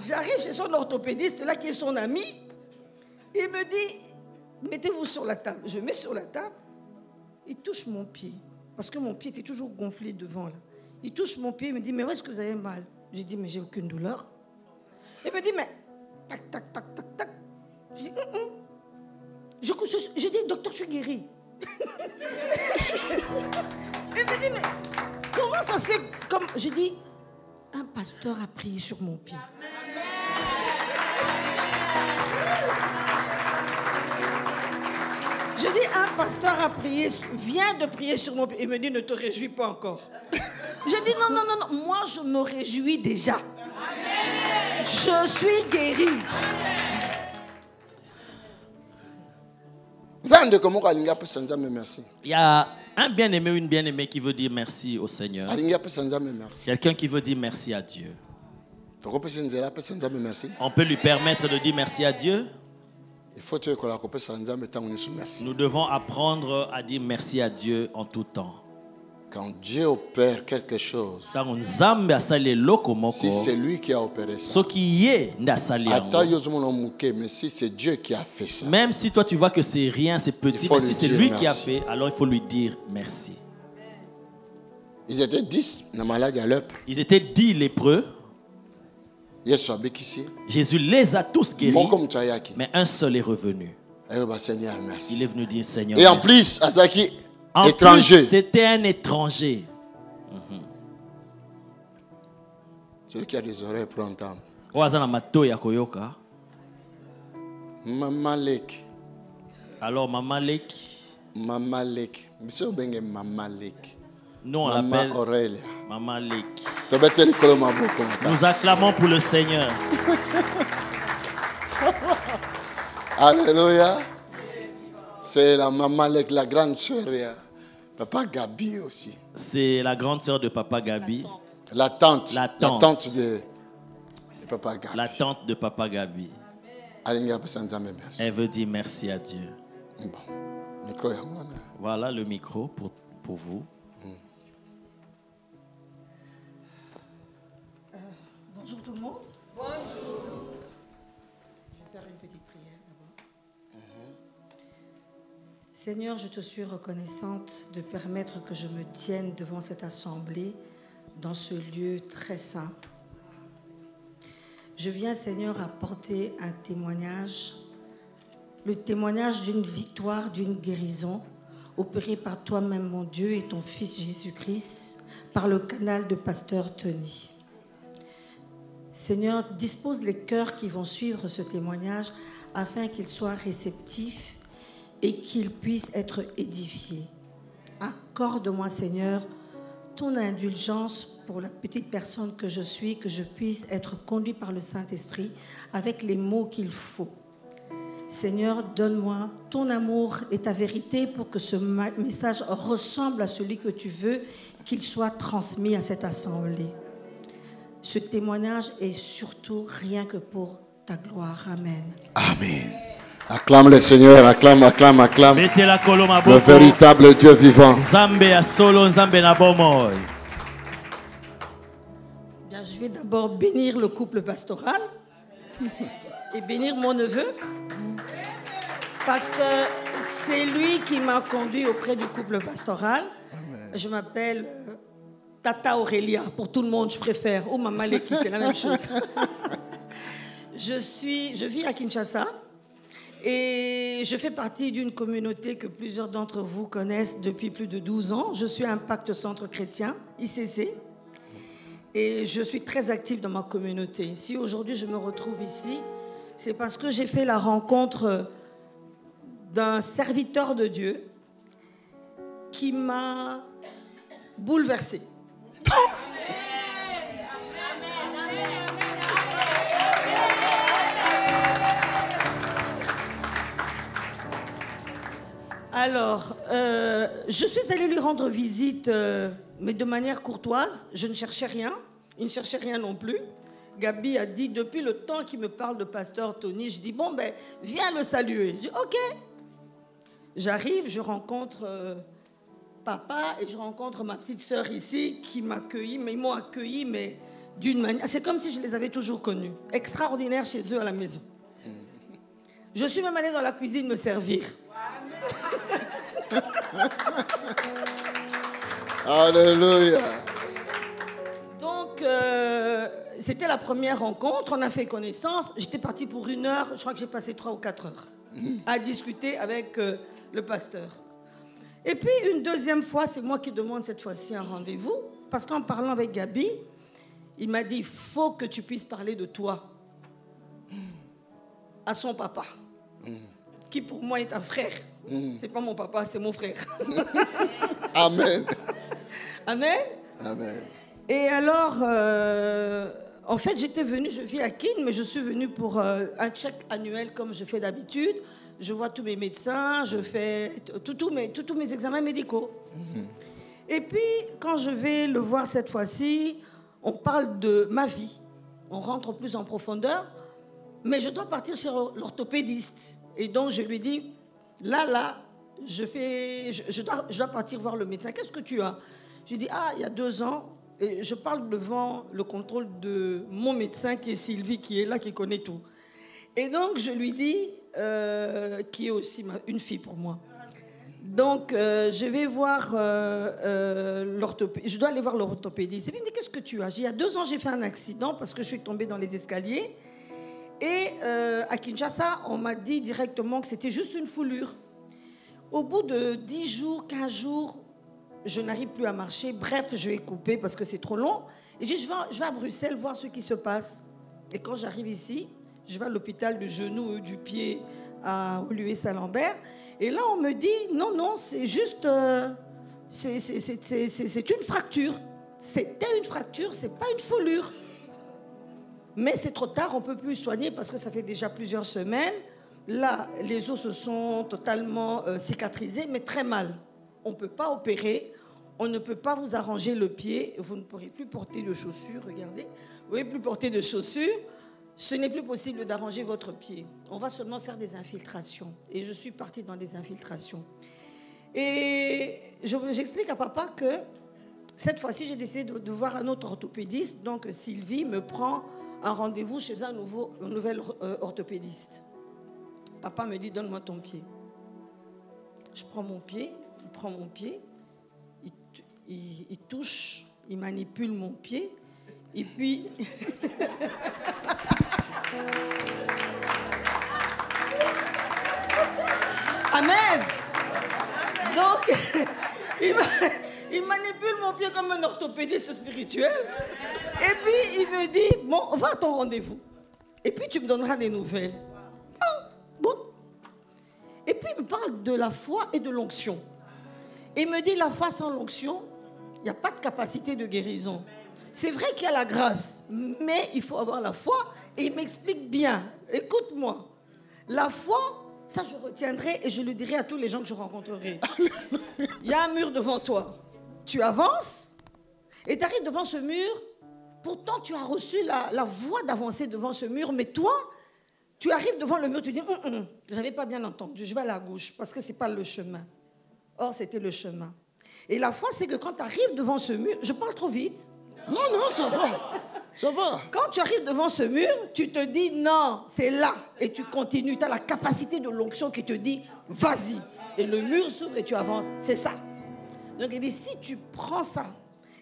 J'arrive chez son orthopédiste, là qui est son ami. Il me dit, mettez-vous sur la table. Je mets sur la table. Il touche mon pied. Parce que mon pied était toujours gonflé devant. Là. Il touche mon pied. Il me dit, mais où est-ce que vous avez mal? J'ai dit, mais j'ai aucune douleur. Il me dit, mais tac, tac, tac, tac, tac. Je dis, Je dis, docteur, je suis guéri. Il me dit, mais comment ça se fait comme... Je dis, un pasteur a prié sur mon pied. Je dis, un pasteur a prié, vient de prier sur mon pied. Il me dit, ne te réjouis pas encore. Je dis, non, non, non, non, moi je me réjouis déjà. Je suis guéri. Il y a un bien-aimé ou une bien-aimée qui veut dire merci au Seigneur. Quelqu'un qui veut dire merci à Dieu. On peut lui permettre de dire merci à Dieu. Nous devons apprendre à dire merci à Dieu en tout temps. Quand Dieu opère quelque chose, si c'est lui qui a opéré ça, mais si c'est Dieu qui a fait ça, même si toi tu vois que c'est rien, c'est petit, mais si c'est lui qui a fait, alors il faut lui dire merci. Ils étaient 10 dans maladie à l'œuf. Ils étaient 10 lépreux. Jésus les a tous guéris, mais un seul est revenu. Il est venu dire Seigneur. Et en plus, Azaki, en étranger. Plus, c'était un étranger. Celui qui a des oreilles pour entendre. Mamalek. Alors Mamalek. Mamalek. Monsieur Benge Mamalek. Nous on l'appelle Aurélia. Mamalek. Nous acclamons pour le Seigneur. Alléluia. C'est la Mamalek, la grande sœur. Papa Gabi aussi. C'est la grande sœur de Papa Gabi. La tante. La tante. La tante de Papa Gabi. La tante de Papa Gabi. Elle veut dire merci à Dieu. Voilà le micro pour vous. Bonjour tout le monde. Bonjour. Je vais faire une petite prière d'abord. Seigneur, je te suis reconnaissante de permettre que je me tienne devant cette assemblée dans ce lieu très saint. Je viens, Seigneur, apporter un témoignage, le témoignage d'une victoire, d'une guérison opérée par toi-même, mon Dieu, et ton Fils Jésus-Christ, par le canal de Pasteur Tony. Seigneur, dispose les cœurs qui vont suivre ce témoignage afin qu'ils soient réceptifs et qu'ils puissent être édifiés. Accorde-moi, Seigneur, ton indulgence pour la petite personne que je suis, que je puisse être conduit par le Saint-Esprit avec les mots qu'il faut. Seigneur, donne-moi ton amour et ta vérité pour que ce message ressemble à celui que tu veux qu'il soit transmis à cette assemblée. Ce témoignage est surtout rien que pour ta gloire. Amen. Amen. Acclame le Seigneur, acclame, acclame, acclame. Le véritable Dieu vivant. Bien, je vais d'abord bénir le couple pastoral et bénir mon neveu parce que c'est lui qui m'a conduit auprès du couple pastoral. Amen. Je m'appelle Tata Aurélia, pour tout le monde, je préfère. Ou Maman Leki, c'est la même chose. Je vis à Kinshasa et je fais partie d'une communauté que plusieurs d'entre vous connaissent depuis plus de 12 ans. Je suis Impact Centre Chrétien, ICC, et je suis très active dans ma communauté. Si aujourd'hui je me retrouve ici, c'est parce que j'ai fait la rencontre d'un serviteur de Dieu qui m'a bouleversée. Alors, je suis allée lui rendre visite, mais de manière courtoise. Je ne cherchais rien. Il ne cherchait rien non plus. Gabi a dit, depuis le temps qu'il me parle de Pasteur Tony, je dis, bon, ben, viens le saluer. Je dis, OK. J'arrive, je rencontre papa et je rencontre ma petite sœur ici qui m'accueillit. Mais ils m'ont accueilli, mais d'une manière. C'est comme si je les avais toujours connus. Extraordinaires chez eux à la maison. Je suis même allée dans la cuisine me servir. Alléluia. Donc, c'était la première rencontre. On a fait connaissance. J'étais partie pour 1 heure. Je crois que j'ai passé 3 ou 4 heures à discuter avec le pasteur. Et puis, une deuxième fois, c'est moi qui demande cette fois-ci un rendez-vous. Parce qu'en parlant avec Gabi, il m'a dit, il faut que tu puisses parler de toi à son papa, qui pour moi est un frère. C'est pas mon papa, c'est mon frère. Amen. Amen. Amen. Et alors, en fait, j'étais venue, je vis à Keene, mais je suis venue pour un check annuel comme je fais d'habitude. Je vois tous mes médecins, je fais tous mes examens médicaux. Et puis, quand je vais le voir cette fois-ci, on parle de ma vie. On rentre plus en profondeur, mais je dois partir chez l'orthopédiste. Et donc, je lui dis, là, je dois partir voir le médecin. Qu'est-ce que tu as? Je lui dis, il y a 2 ans, et je parle devant le contrôle de mon médecin, qui est Sylvie, qui est là, qui connaît tout. Et donc, je lui dis, qui est aussi une fille pour moi. Donc, je vais voir l'orthopédiste. Je dois aller voir l'orthopédiste. Et puis, il me dit, qu'est-ce que tu as? J'ai dit, il y a 2 ans, j'ai fait un accident parce que je suis tombée dans les escaliers. Et à Kinshasa, on m'a dit directement que c'était juste une foulure. Au bout de 10 jours, 15 jours, je n'arrive plus à marcher. Bref, je vais couper parce que c'est trop long. Et je vais à Bruxelles voir ce qui se passe. Et quand j'arrive ici, je vais à l'hôpital du genou ou du pied à Louis-Salambert. Et là, on me dit, non, c'est juste... c'est une fracture. C'était une fracture, c'est pas une foulure. Mais c'est trop tard, on ne peut plus soigner parce que ça fait déjà plusieurs semaines. Là, les os se sont totalement cicatrisés, mais très mal. On ne peut pas opérer, on ne peut pas vous arranger le pied, vous ne pourrez plus porter de chaussures, regardez. Vous ne pouvez plus porter de chaussures, ce n'est plus possible d'arranger votre pied. On va seulement faire des infiltrations. Et je suis partie dans des infiltrations. Et j'explique à papa que cette fois-ci, j'ai décidé de voir un autre orthopédiste. Donc Sylvie me prend un rendez-vous chez un nouvel orthopédiste. Papa me dit, donne-moi ton pied. Je prends mon pied, il prend mon pied, il touche, il manipule mon pied, et puis... Amen. Donc, il manipule mon pied comme un orthopédiste spirituel. Et puis, il me dit, bon, va à ton rendez-vous. Et puis, tu me donneras des nouvelles. Bon. Et puis, il me parle de la foi et de l'onction. Il me dit, la foi sans l'onction, il n'y a pas de capacité de guérison. C'est vrai qu'il y a la grâce, mais il faut avoir la foi. Et il m'explique bien. Écoute-moi. La foi, ça je retiendrai et je le dirai à tous les gens que je rencontrerai. Il y a un mur devant toi. Tu avances et tu arrives devant ce mur. Pourtant, tu as reçu la voie d'avancer devant ce mur, mais toi, tu arrives devant le mur, tu dis, je n'avais pas bien entendu, je vais à la gauche parce que ce n'est pas le chemin. Or, c'était le chemin. Et la foi, c'est que quand tu arrives devant ce mur, je parle trop vite. Non, ça va. Ça va. Quand tu arrives devant ce mur, tu te dis non, c'est là. Et tu continues. Tu as la capacité de l'onction qui te dit vas-y. Et le mur s'ouvre et tu avances. C'est ça. Donc il dit si tu prends ça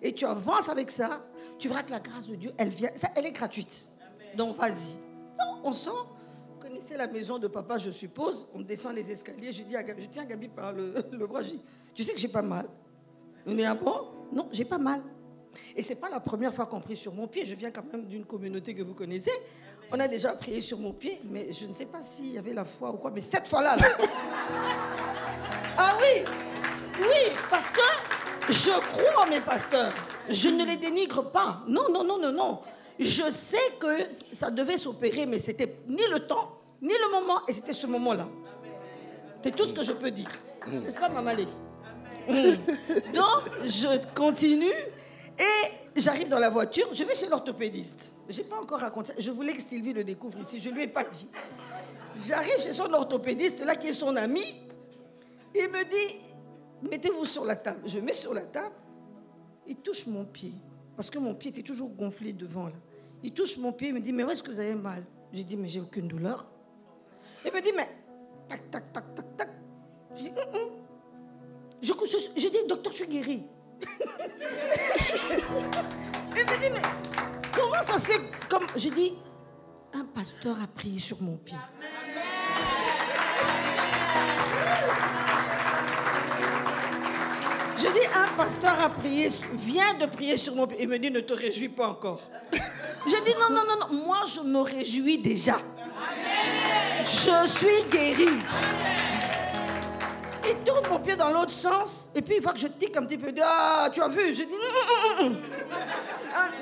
et tu avances avec ça, tu verras que la grâce de Dieu, elle vient. Ça, elle est gratuite. Donc vas-y. Non, on sort. Vous connaissez la maison de papa, je suppose. On descend les escaliers. Je dis à Gabi, je tiens Gabi par le bras. Je dis, tu sais que j'ai pas mal. On est à bon? Non, j'ai pas mal. Et ce n'est pas la première fois qu'on prie sur mon pied. Je viens quand même d'une communauté que vous connaissez. On a déjà prié sur mon pied, mais je ne sais pas s'il y avait la foi ou quoi. Mais cette fois-là, là... Ah oui, parce que je crois en mes pasteurs. Je ne les dénigre pas. Non. Je sais que ça devait s'opérer, mais c'était ni le temps, ni le moment, et c'était ce moment-là. C'est tout ce que je peux dire. N'est-ce pas, Maman Lévi? Donc, je continue. Et j'arrive dans la voiture, je vais chez l'orthopédiste. Je n'ai pas encore raconté, je voulais que Sylvie le découvre ici, je ne lui ai pas dit. J'arrive chez son orthopédiste, là qui est son ami, il me dit, mettez-vous sur la table. Je mets sur la table, il touche mon pied. parce que mon pied était toujours gonflé devant. Là. Il touche mon pied, il me dit, mais où est-ce que vous avez mal? J'ai dit, mais j'ai aucune douleur. Il me dit, mais tac, tac, tac, tac, tac. Je dis, je dis, docteur, je suis guéri. Il me dit, mais comment ça se fait? J'ai dit, un pasteur a prié sur mon pied. Je dis, un pasteur a prié, vient de prier sur mon pied. Il me dit, ne te réjouis pas encore. Je dis, non, moi je me réjouis déjà. Je suis guéri. Il tourne mon pied dans l'autre sens, et puis il voit que je tique un petit peu. Ah, tu as vu? Je dis,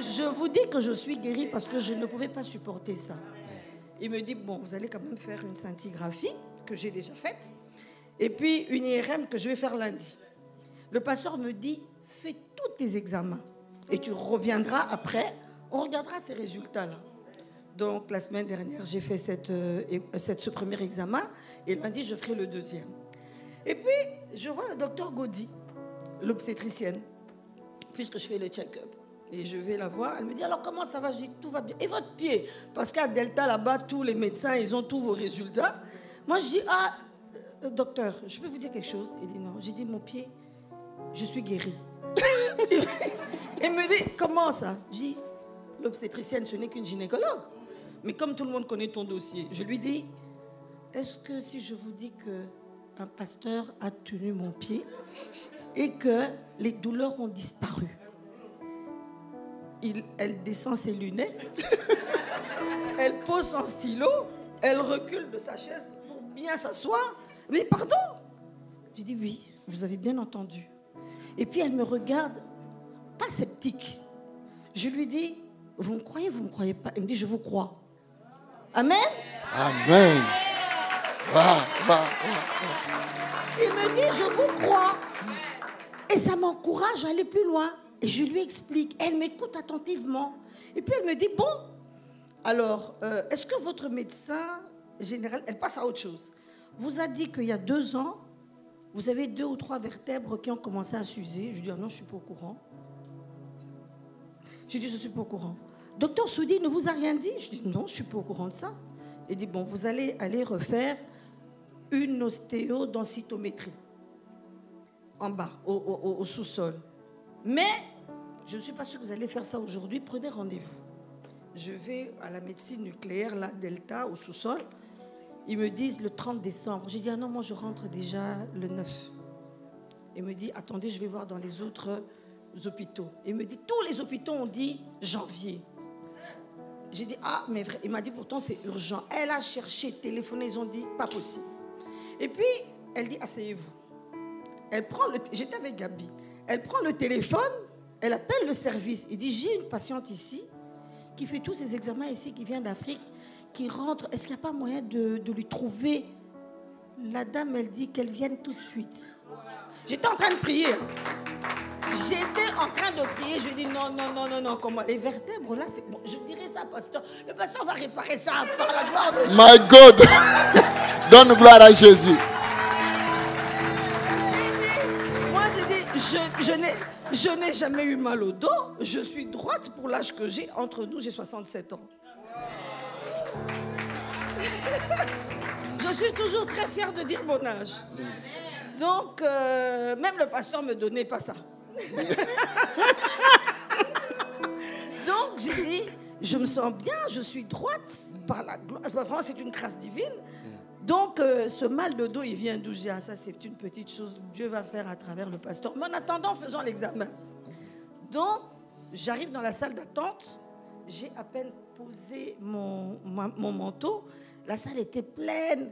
je vous dis que je suis guéri parce que je ne pouvais pas supporter ça. Il me dit, bon, vous allez quand même faire une scintigraphie, que j'ai déjà faite, et puis une IRM que je vais faire lundi. Le pasteur me dit, fais tous tes examens, et tu reviendras après, on regardera ces résultats-là. Donc, la semaine dernière, j'ai fait ce premier examen, et lundi, je ferai le deuxième. Et puis, je vois le docteur Gaudi, l'obstétricienne, puisque je fais le check-up. Et je vais la voir. Elle me dit, alors comment ça va? Je dis, tout va bien. Et votre pied? Parce qu'à Delta, là-bas, tous les médecins, ils ont tous vos résultats. Moi, je dis, docteur, je peux vous dire quelque chose? Il dit, non. J'ai dit, mon pied, je suis guéri. Il me dit, comment ça? Je dis, l'obstétricienne, ce n'est qu'une gynécologue. Mais comme tout le monde connaît ton dossier, je lui dis, est-ce que si je vous dis qu'un pasteur a tenu mon pied et que les douleurs ont disparu? Elle descend ses lunettes, elle pose son stylo, elle recule de sa chaise pour bien s'asseoir. Mais pardon? Je dis oui, vous avez bien entendu. Et puis elle me regarde, pas sceptique. Je lui dis, vous me croyez pas? Elle me dit, je vous crois. Amen? Amen. Il me dit, je vous crois. Et ça m'encourage à aller plus loin. Et je lui explique. Elle m'écoute attentivement. Et puis elle me dit, bon, alors, est-ce que votre médecin général, elle passe à autre chose, vous a dit qu'il y a 2 ans, vous avez 2 ou 3 vertèbres qui ont commencé à s'user? Je lui dis, non, je ne suis pas au courant. Je dis, je ne suis pas au courant. Docteur Soudi ne vous a rien dit? Je dis, non, je ne suis pas au courant de ça. Il dit, bon, vous allez aller refaire une ostéodensitométrie en bas, au sous-sol. Mais je ne suis pas sûre que vous allez faire ça aujourd'hui. Prenez rendez-vous. Je vais à la médecine nucléaire, là, Delta, au sous-sol. Ils me disent le 30 décembre. J'ai dit, ah non, moi je rentre déjà le 9. Il me dit, attendez, je vais voir dans les autres hôpitaux. Il me dit, tous les hôpitaux ont dit janvier. J'ai dit, ah, mais vrai. Il m'a dit, pourtant c'est urgent. Elle a cherché, téléphoné, ils ont dit, pas possible. Et puis, elle dit, asseyez-vous. Elle prend j'étais avec Gabi. Elle prend le téléphone, elle appelle le service. Il dit, j'ai une patiente ici qui fait tous ses examens ici, qui vient d'Afrique, qui rentre. Est-ce qu'il n'y a pas moyen de lui trouver? La dame, elle dit qu'elle vienne tout de suite. J'étais en train de prier. J'étais en train de prier. Je dis, non, comment? Les vertèbres, là, c'est bon. Je dirais ça, pasteur. Le pasteur va réparer ça par la gloire de Dieu. My God! Donne gloire à Jésus. Je n'ai jamais eu mal au dos. Je suis droite pour l'âge que j'ai. Entre nous, j'ai 67 ans. Je suis toujours très fière de dire mon âge. Donc, même le pasteur ne me donnait pas ça. Donc, j'ai dit, je me sens bien, je suis droite par la gloire. Vraiment, c'est une grâce divine. Donc, ce mal de dos, il vient d'où? Ah, ça, c'est une petite chose que Dieu va faire à travers le pasteur. Mais en attendant, faisons l'examen. Donc, j'arrive dans la salle d'attente. J'ai à peine posé mon manteau. La salle était pleine.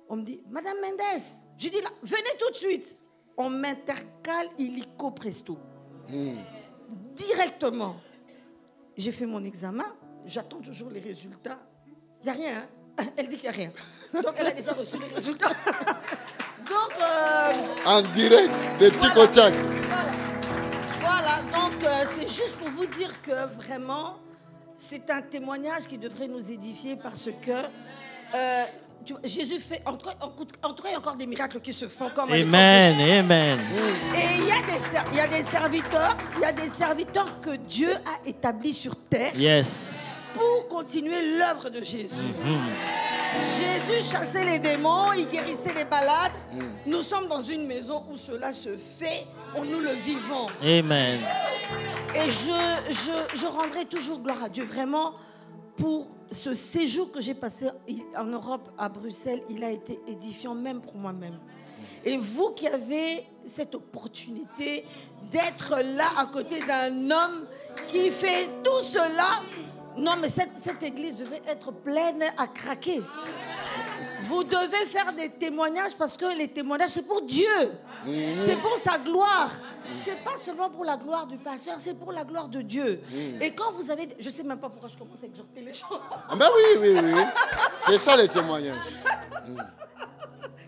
On me dit, Madame Mendes, je dis là, venez tout de suite. On m'intercale illico presto. Directement. J'ai fait mon examen. J'attends toujours les résultats. Il n'y a rien, hein? Elle dit qu'il n'y a rien. Donc, elle a déjà reçu les résultats. Donc... en direct, de Tico-Tchac. Voilà, donc c'est juste pour vous dire que vraiment, c'est un témoignage qui devrait nous édifier parce que Jésus fait, en tout cas, il y a encore des miracles qui se font comme Amen, amen. Et il y a des serviteurs que Dieu a établis sur terre. Yes. Pour continuer l'œuvre de Jésus. Jésus chassait les démons, il guérissait les malades. Nous sommes dans une maison où cela se fait, nous le vivons. Amen. Et je rendrai toujours gloire à Dieu, vraiment, pour ce séjour que j'ai passé en Europe, à Bruxelles. Il a été édifiant même pour moi-même. Et vous qui avez cette opportunité d'être là à côté d'un homme qui fait tout cela, non mais cette église devait être pleine à craquer. Vous devez faire des témoignages parce que les témoignages c'est pour Dieu. C'est pour sa gloire. C'est pas seulement pour la gloire du pasteur, c'est pour la gloire de Dieu. Et quand vous avez... Je sais même pas pourquoi je commence à exhorter les gens. Ah ben oui. C'est ça les témoignages.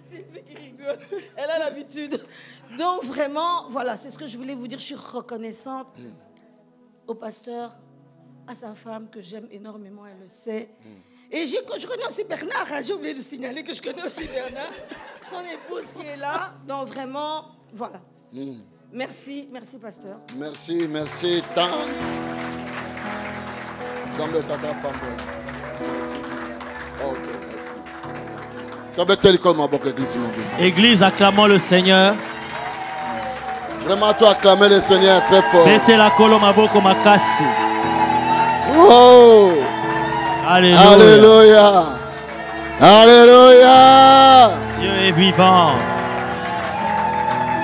C'est lui qui rigole. Elle a l'habitude. Donc vraiment, voilà, c'est ce que je voulais vous dire. Je suis reconnaissante au pasteur, à sa femme que j'aime énormément, elle le sait. Et je connais aussi Bernard, hein, j'ai oublié de signaler que je connais aussi Bernard, son épouse qui est là. Donc vraiment, voilà. Merci pasteur. Merci, tant. Église, acclamons le Seigneur. Vraiment, toi, acclamer le Seigneur très fort. Oh. Alléluia. Alléluia. Dieu est vivant.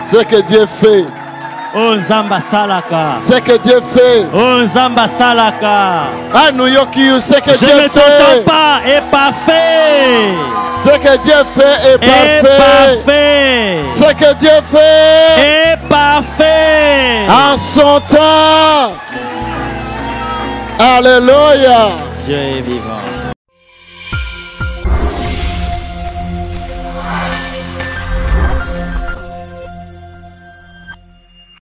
Ce que Dieu fait. Oh Nzamba Salaka. Ce que Dieu fait. Oh Nzamba Salaka. Ah New York, ce que je Dieu ne fait. Pas est parfait. Ce que Dieu fait est parfait. Ce que Dieu fait est parfait. En son temps. Alléluia. Dieu est vivant.